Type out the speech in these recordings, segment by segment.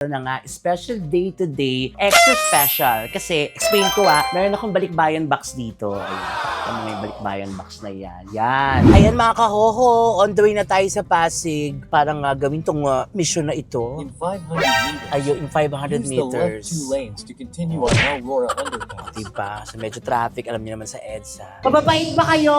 Na nga, special day today, extra special. Kasi, explain ko meron akong balikbayan box dito. Ayan, yung mga balikbayan box na yan. Yan. Ayan mga kahoho, on the way na tayo sa Pasig. Parang gawin tong mission na ito. In 500 meters, Ayun, in 500 use the left meters. 2 lanes to continue on Aurora Underpass. Diba? So, medyo traffic, alam niyo naman sa EDSA. Mababait ba kayo?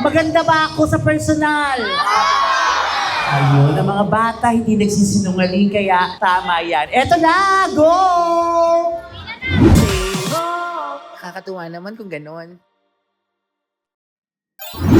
Maganda ba ako sa personal? Ayun, ang mga bata hindi nagsisinungaling kaya tama yan. Eto na, go! Kakatuwa naman kung ganon.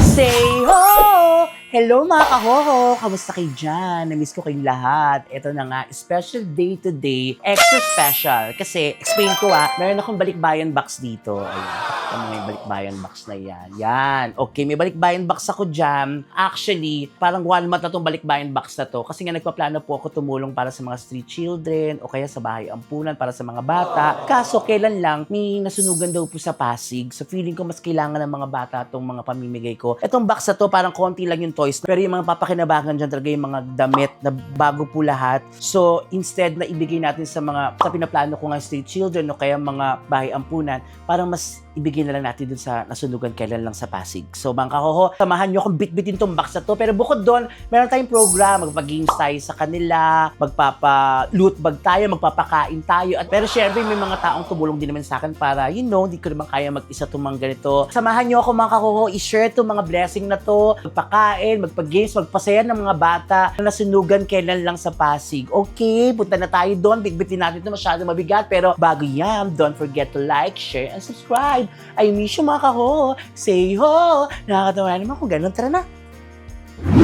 Say ho! Hello mga kahoho! Kamusta kayo dyan? Namiss ko kayong lahat. Ito na nga, special day today, extra special. Kasi, explain ko meron akong balikbayan box dito. Ayan, yung mga balikbayan box na yan. Yan. Okay, may balikbayan box ako dyan. Actually, parang 1 month na itong balikbayan box na to. Kasi nga nagpaplano po ako tumulong para sa mga street children o kaya sa bahay ampunan para sa mga bata. Kaso, kailan lang, may nasunugan daw po sa Pasig. So, feeling ko mas kailangan ng mga bata itong mga pamimigay ko. Itong box na to, parang konti lang yung toys. Pero yung mga papakinabangan dyan talaga yung mga damit na bago po lahat. So, instead na ibigay natin sa pinaplano ko nga street children o kaya mga bahay ampunan, parang mas ibigay na lang natin dun sa nasunugan kailan lang sa Pasig. So, mga kahoho, samahan nyo akong bit-bitin tong box na to. Pero bukod doon, meron tayong program. Magpa-games tayo sa kanila, magpapa-loot bag tayo, magpapakain tayo. Pero syempre, may mga taong tumulong din naman sa akin para, hindi ko naman kaya mag-isa itong mga ganito. Samahan nyo ako mga kahoho, i-share itong mga blessing na to, magpakain, magpa-games, magpasaya ng mga bata na nasunugan kailan lang sa Pasig. Okay, punta na tayo doon. Bit-bitin natin ito, masyado mabigat. Pero bago yan, don't forget to like, share, and subscribe. I miss you mga kahoho. Say ho! Nakakatawa naman kung ganun. Tara na!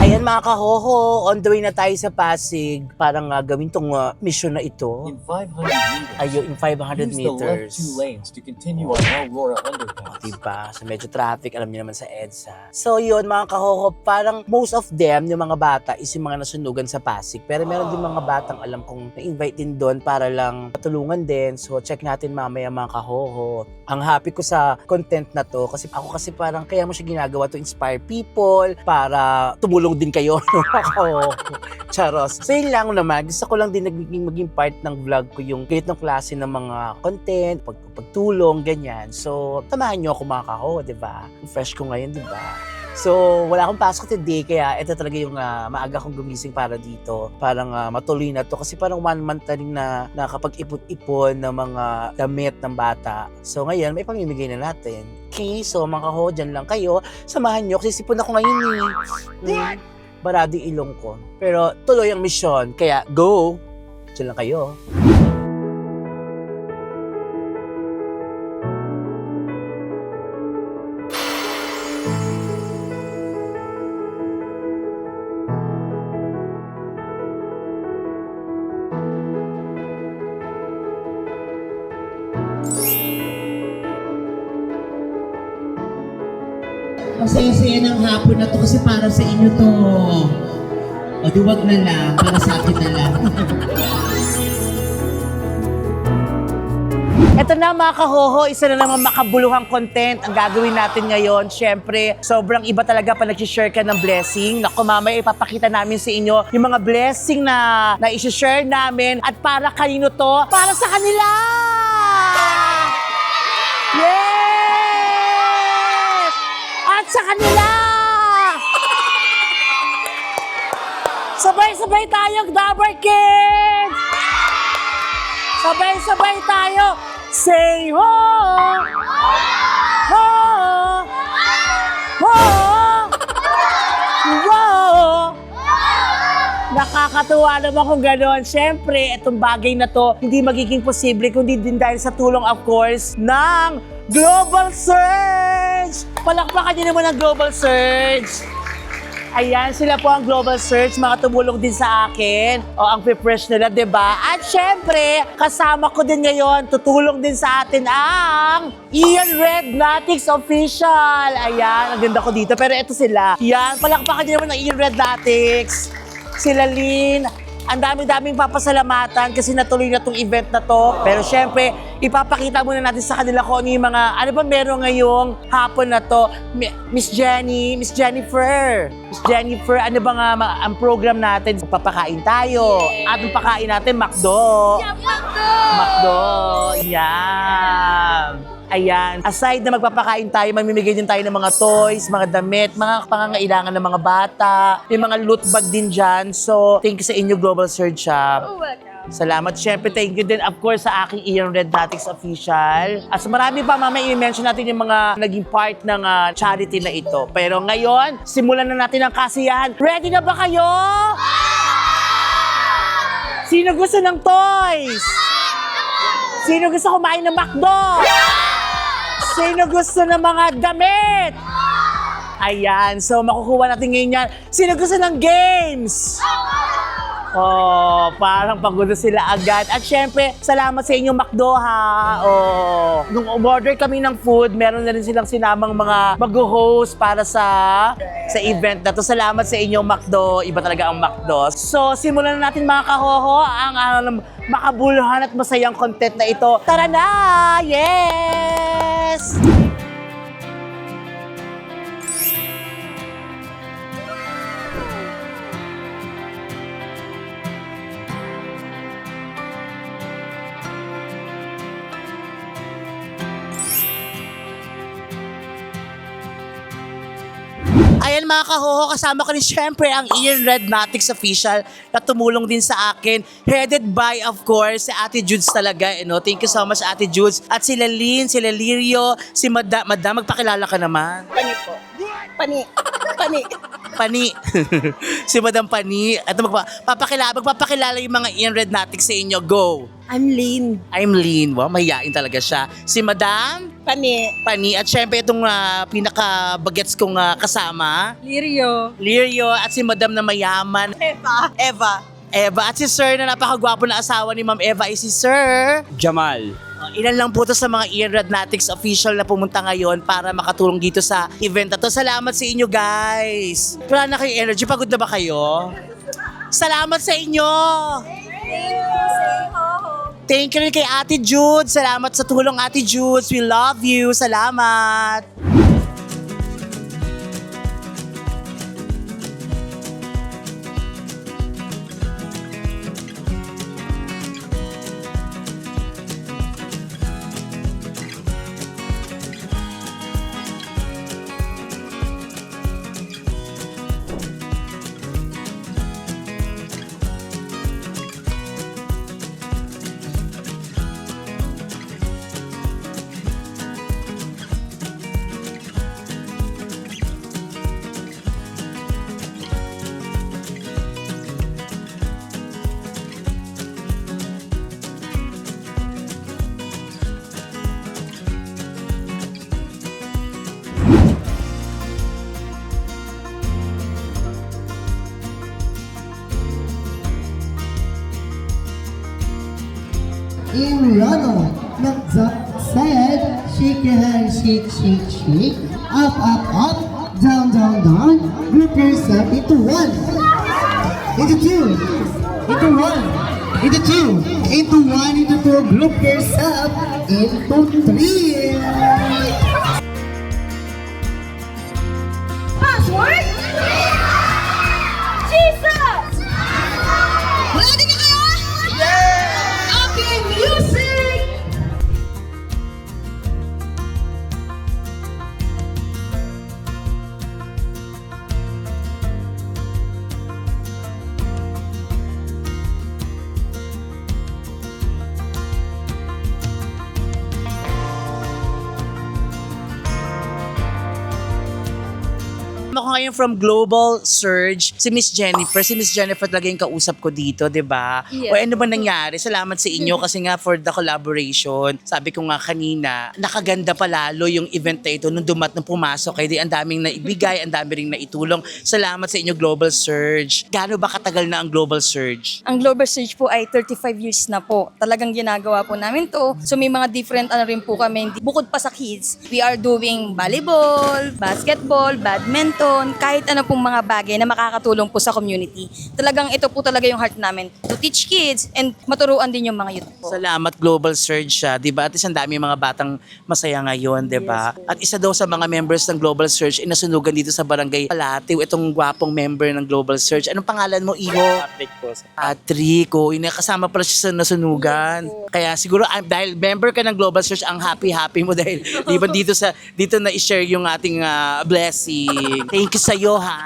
Ayan mga kahoho, on the way na tayo sa Pasig. Parang gawin tong mission na ito. In 500 meters, Ayun, in 500 use the left meters. 2 lanes to continue on Aurora Underpass. Diba? So medyo traffic, alam niyo naman sa EDSA. So yun mga kahoho, parang most of them, yung mga bata, is yung mga nasunugan sa Pasig. Pero meron din mga batang alam kong na-invite din doon para lang patulungan din. So check natin mamaya mga kahoho. Ang happy ko sa content na to, kasi ako parang kaya mo siya ginagawa to inspire people, para tumulong din kayo. Charos. So yun lang naman, gusto ko lang din maging part ng vlog ko yung ganitong klase ng mga content, pagtulong, ganyan. So, tamahan nyo ako mga kaho, diba? Fresh ko ngayon, diba? So, wala akong pasok today, kaya ito talaga yung maaga kong gumising para dito. Parang matuloy na to. Kasi parang 1 month na rin na nakapag-ipon-ipon ng mga damit ng bata. So, ngayon, may pamimigay na natin. Okay, so mga kaho, dyan lang kayo. Samahan nyo, kasi sipon ako ngayon barado yung ilong ko. Pero tuloy ang misyon, kaya go! Dyan lang kayo. Masaya-saya ng hapon na to kasi para sa inyo to. O di wag na lang, para sa akin na lang. Ito na mga kahoho, isa na naman makabuluhang content ang gagawin natin ngayon. Siyempre, sobrang iba talaga pa nag-share ka ng blessing. Naku, mamaya ipapakita namin sa inyo yung mga blessing na i-share namin. At para kanino to? Para sa kanila! Yes! At sa kanila! Sabay-sabay tayong Dabber Kids! Sabay-sabay tayo! Say ho! Ho! Ho! Wow! Nakakatuwa naman kung gano'n. Siyempre, itong bagay na to, hindi magiging posible kundi din dahil sa tulong, of course, ng Global Surge! Palakpakan niyo naman ang Global Surge! Ayan, sila po ang Global Search, mga tumulong din sa akin. O, ang refresh nila, diba? At syempre, kasama ko din ngayon, tutulong din sa atin ang Ian Red Natix Official. Ayan, ang ganda ko dito. Pero ito sila. Yan, palakpakan niyo naman ng Ian Red Natix. Sila Lynn Ang dami-daming papasalamatan kasi natuloy na tong event na to. Pero syempre, ipapakita muna natin sa kanila kung ano yung mga, ano ba meron ngayong hapon na to. Miss Jennifer, ano ba nga ang program natin? Papakain tayo. At ang pakain natin, McDo. McDo! Yan! Ayan, aside na magpapakain tayo, mamimigay din tayo ng mga toys, mga damit, mga pangangailangan ng mga bata. May mga loot bag din dyan. So, thank you sa inyo, Global Surge Shop. Salamat. Siyempre, thank you din, of course, sa aking Ian Red Natics Official. At marami pa, mamaya i-mention natin yung mga naging part ng charity na ito. Pero ngayon, simulan na natin ang kasiyahan. Ready na ba kayo? Sino gusto ng toys? Sino gusto kumain ng McDo? Sino gusto ng mga damit? Ayan, so makukuha natin ngayon yan. Sino gusto ng games? Oh, parang pagod sila agad. At syempre, salamat sa inyong McDo ha. Oh, nung umorder kami ng food, meron na rin silang sinamang mga mag-host para sa event na to. Salamat sa inyong McDo. Iba talaga ang McDo. So, simulan na natin mga kahoho ang makabuluhan at masayang content na ito. Tara na! Yes! Ayan mga kahoho, kasama ko rin syempre ang Ian Red Natics Official na tumulong din sa akin. Headed by, of course, si Ate Judes talaga. Thank you so much, Ate Judes. At sila Lynn, sila Lirio, si Madam, magpakilala ka naman. Pani po. Pani. Si Madam Pani. At magpapakilala yung mga Ian Red Natics sa inyo. Go! I'm Lynn. I'm Lynn. Wow, mahihain talaga siya. Si Madam Pani. At syempre itong pinaka-bagets kong kasama. Lirio. At si Madam na mayaman. Eva. At si Sir na napakagwapo na asawa ni Ma'am Eva ay si Sir Jamal. Ilan lang po to sa mga Ian Red Natics Official na pumunta ngayon para makatulong dito sa event na to. Salamat sa inyo guys. Wala na kayong energy. Pagod na ba kayo? Salamat sa inyo. Thank you rin kay Ate Jude. Salamat sa tulong, Ate Jude. We love you. Salamat. Imrano said, shake your hand, shake, up, down, group yourself into one, into two, into one, into two, into two, group yourself into three. Password? Jesus! Ready na kayo? Yeah! Okay, music! Ako ngayon from Global Surge, si Miss Jennifer. Si Miss Jennifer talaga yung kausap ko dito, di ba? Yes. O ano ba nangyari? Salamat sa inyo kasi nga for the collaboration. Sabi ko nga kanina, nakaganda pa lalo yung event na ito nung pumasok. Kaya di ang daming naibigay, ang dami ring naitulong. Salamat sa inyo, Global Surge. Gaano ba katagal na ang Global Surge? Ang Global Surge po ay 35 years na po. Talagang ginagawa po namin to. So may mga different rin po kami. Bukod pa sa kids, we are doing volleyball, basketball, badminton, kahit ano pong mga bagay na makakatulong po sa community. Talagang ito po talaga yung heart namin, to teach kids and maturuan din yung mga youth po. Salamat Global Surge siya, 'di ba? At least ang dami mga batang masaya ngayon, 'di ba? At isa daw sa mga members ng Global Surge nasunugan dito sa Barangay Palatiw, itong gwapong member ng Global Surge. Anong pangalan mo, Iho? Patrick po. Patrick, kasama pala siya sa nasunugan. Kaya siguro dahil member ka ng Global Surge, ang happy mo dahil di ba dito na i-share yung ating blessing. Thank you sa iyo, ha.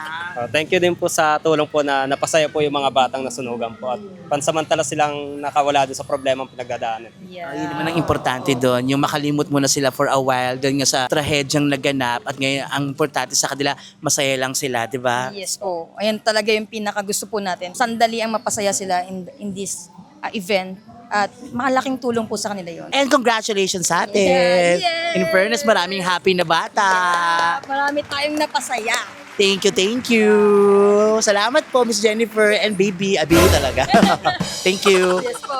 Thank you din po sa tulong po na napasaya po yung mga batang nasunugan po at pansamantala silang nakawala doon sa problemang pinagdadaanan. Ayun naman ang importante doon, yung makalimot mo na sila for a while doon nga sa trahedyang naganap at ngayon ang importante sa kanila, masaya lang sila, di ba? Yes po. Ayan talaga yung pinakagusto po natin. Sandali ang mapasaya sila in this event. At malaking tulong po sa kanila yon. And congratulations sa atin. Yeah, yay! In fairness, maraming happy na bata. Marami tayong napasaya. Thank you. Salamat po, Miss Jennifer and baby. Baby talaga. Thank you. Yes po.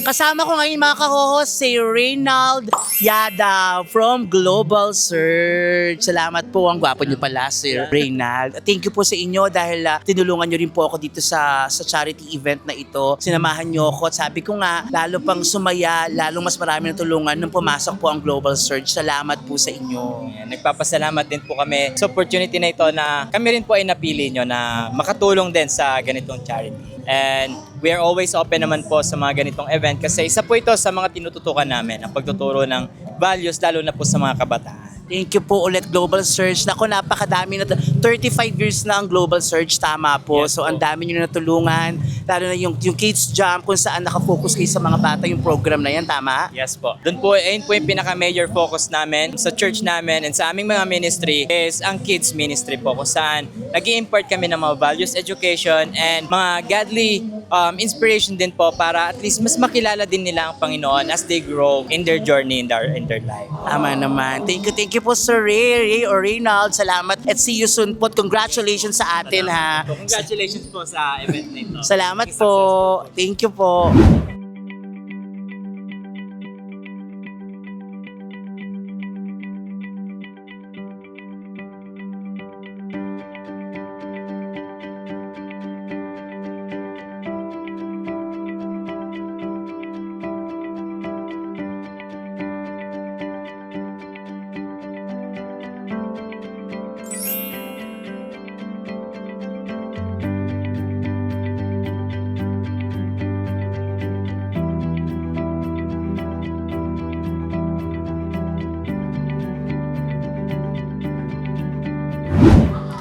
Kasama ko ngayon mga kahohos si Reynald Yadaw from Global Surge. Salamat po, ang gwapo niyo pala si Reynald. Thank you po sa inyo dahil tinulungan niyo rin po ako dito sa charity event na ito. Sinamahan niyo ako at sabi ko nga, lalo pang sumaya, lalong mas marami na tulungan nung pumasok po ang Global Surge. Salamat po sa inyo. Nagpapasalamat din po kami sa opportunity na ito na kami rin po ay napili nyo na makatulong din sa ganitong charity. And we are always open naman po sa mga ganitong event kasi isa po ito sa mga tinututukan namin, ang pagtuturo ng values lalo na po sa mga kabataan. Thank you po ulit Global Surge. Naku, napakadami na 35 years na ang Global Surge, tama po. Yes So po. ang dami nyo natulungan, lalo na yung Kids Jump kung saan nakafocus kayo sa mga bata yung program na yan, tama? Yes po. Doon po, ayun po yung pinaka-major focus namin sa church namin and sa aming mga ministry is ang kids ministry po kung saan nag-i-impart kami ng mga values, education, and mga godly inspiration din po para at least mas makilala din nila ang Panginoon as they grow in their journey in their life. Tama naman. Thank you po Sir Ray or Reynald. Salamat at see you soon po. Congratulations sa atin ha. So, congratulations po sa event na ito. Salamat po. Thank you po.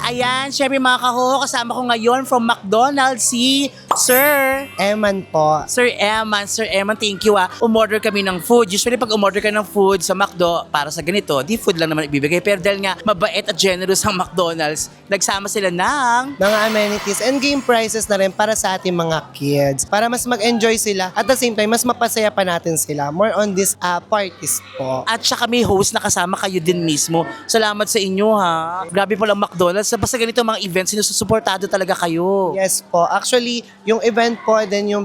Ayan, syempre mga kahoho, kasama ko ngayon from McDonald's si Sir Eman po. Sir Eman, thank you Umorder kami ng food. Usually pag umorder ka ng food sa McDo, para sa ganito, di food lang naman ibibigay. Pero dahil nga mabait at generous ang McDonald's, nagsama sila ng Mga amenities and game prizes na rin para sa ating mga kids. Para mas mag-enjoy sila at the same time, mas mapasaya pa natin sila. More on this parties po. at saka may host na kasama kayo din mismo. Salamat sa inyo ha. Grabe pala McDonald's. Basta ganito mga events, sinusuportado talaga kayo. Yes po. Actually, yung event po, then yung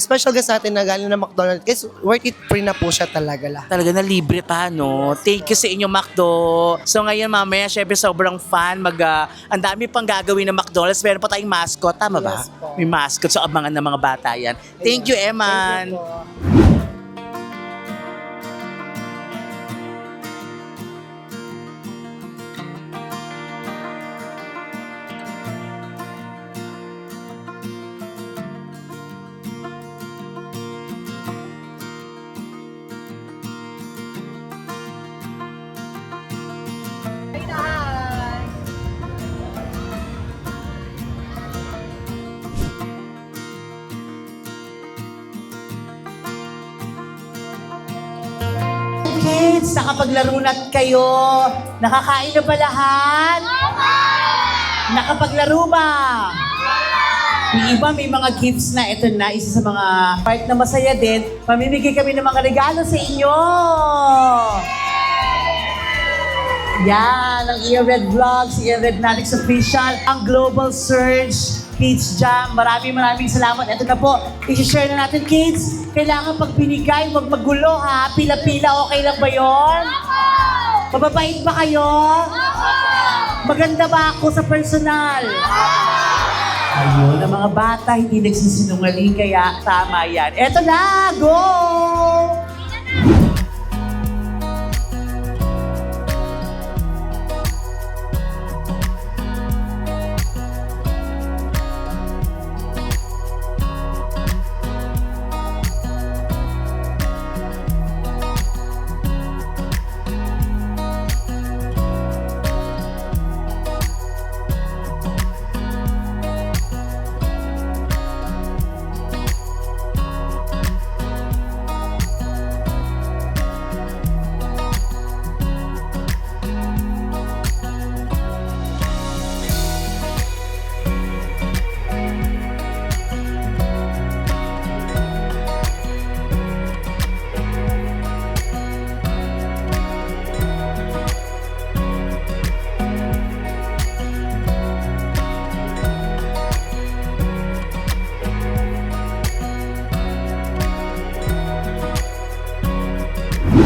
special guest natin na galing na McDonald's, is worth it free na po siya talaga lahat. Talaga na libre pa, no? Thank you sa inyo, McDo. So ngayon mamaya, syempre sobrang fun. Ang dami pang gagawin ng McDonald's. Meron pa tayong mascot, tama ba? Yes po. May mascot sa abangan ng mga bata yan. Thank you, Eman. Kids, nakapaglaro na kayo. Nakakain na ba lahat? Nakapaglaro ba? Yung iba may mga gifts na. Ito na, isa sa mga part na masaya din. Mamimigay kami ng mga regalo sa inyo. Yan, ang Earred Vlogs, Earred Nanix Official, ang Global Surge, Kids Jam. Maraming salamat. Ito na po, i-share na natin, kids. Kailangan pag binigay, huwag magulo ha. Pila-pila, okay lang ba yon? Mababait ba kayo? Maganda ba ako sa personal? Ayun, ang mga bata hindi nagsisinungaling, kaya tama yan. Eto na, go!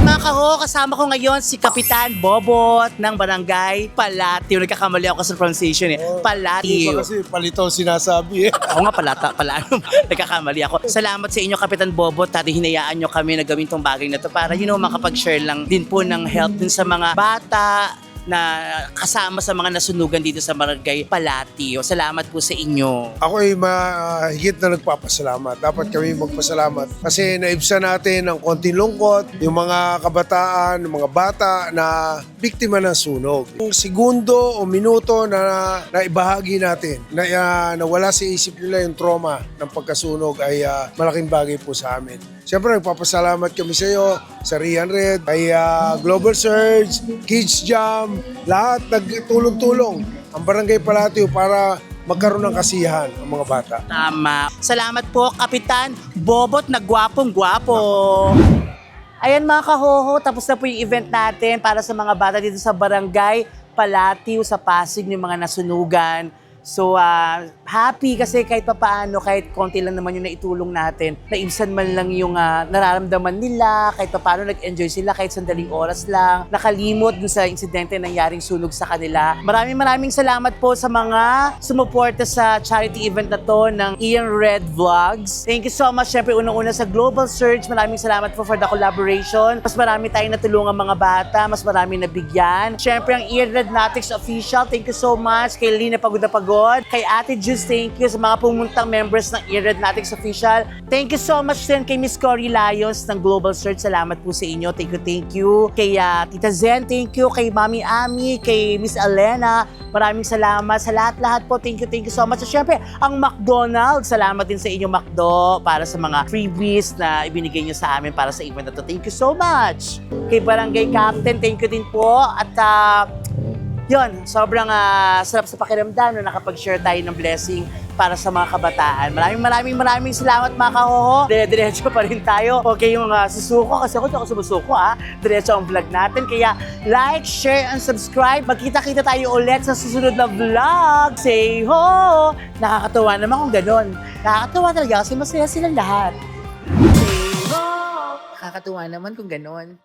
Mga kaho, kasama ko ngayon si Kapitan Bobot ng Barangay Palatio. Nagkakamali ako sa pronunciation eh. Palatio. Kasi palito sinasabi eh. Ako nga nagkakamali ako. Salamat sa inyo, Kapitan Bobot. Tati, hinayaan nyo kami na gawin tong bagay na to para, makapag-share lang din po ng help din sa mga bata na kasama sa mga nasunugan dito sa Barangay Palatio. Salamat po sa inyo. Ako ay higit na nagpapasalamat. Dapat kami magpasalamat kasi naibsan natin ng konting lungkot yung mga kabataan, yung mga bata na biktima ng sunog. Yung segundo o minuto na ibahagi natin na wala sa isip nila yung trauma ng pagkasunog ay malaking bagay po sa amin. Siyempre nagpapasalamat kami sa iyo, sa Rian Red, kay Global Surge, Kids Jam, lahat nagtulong-tulong ang Barangay Palatio para magkaroon ng kasiyahan ang mga bata. Tama. Salamat po, Kapitan Bobot, na gwapong-gwapo. Ayan mga kahoho, tapos na po yung event natin para sa mga bata dito sa Barangay Palatio sa Pasig, yung mga nasunugan. So, happy kasi kahit papaano, kahit konti lang naman yung naitulong natin, naibsan man lang yung nararamdaman nila, kahit papaano nag-enjoy sila, kahit sandaling oras lang, nakalimot dun sa insidente na nangyaring sunog sa kanila. Maraming salamat po sa mga sumuporta sa charity event na to ng Ian Red Vlogs. Thank you so much. Siyempre, unang-una sa Global Search, maraming salamat po for the collaboration. Mas marami tayong natulungan mga bata, mas marami nabigyan. Siyempre, ang Ian Red Natics Official, thank you so much. Kay Lina Pagod na Pagod. Kay Ate Juice, thank you sa mga pumuntang members ng Ian Red Natics Official. Thank you so much din kay Miss Cory Lyons ng Global Search. Salamat po sa inyo. Thank you. Kay Tita Zen, thank you. Kay Mami Ami, kay Miss Elena, maraming salamat. Sa lahat-lahat po, thank you so much. At syempre, ang McDonald's, salamat din sa inyo, McDo, para sa mga freebies na ibinigay nyo sa amin para sa event na to. Thank you so much. Kay Barangay Captain, thank you din po. At yun, sobrang sarap sa pakiramdam na nakapag-share tayo ng blessing para sa mga kabataan. Maraming salamat mga kahoho. Diretso pa rin tayo. Okay yung susuko, kasi ako sumusuko Diretso ang vlog natin. Kaya like, share, and subscribe. Magkita-kita tayo ulit sa susunod na vlog. Say ho! Nakakatawa naman kung ganon. Nakakatawa talaga kasi masaya silang lahat. Say ho! Nakakatawa naman kung ganon.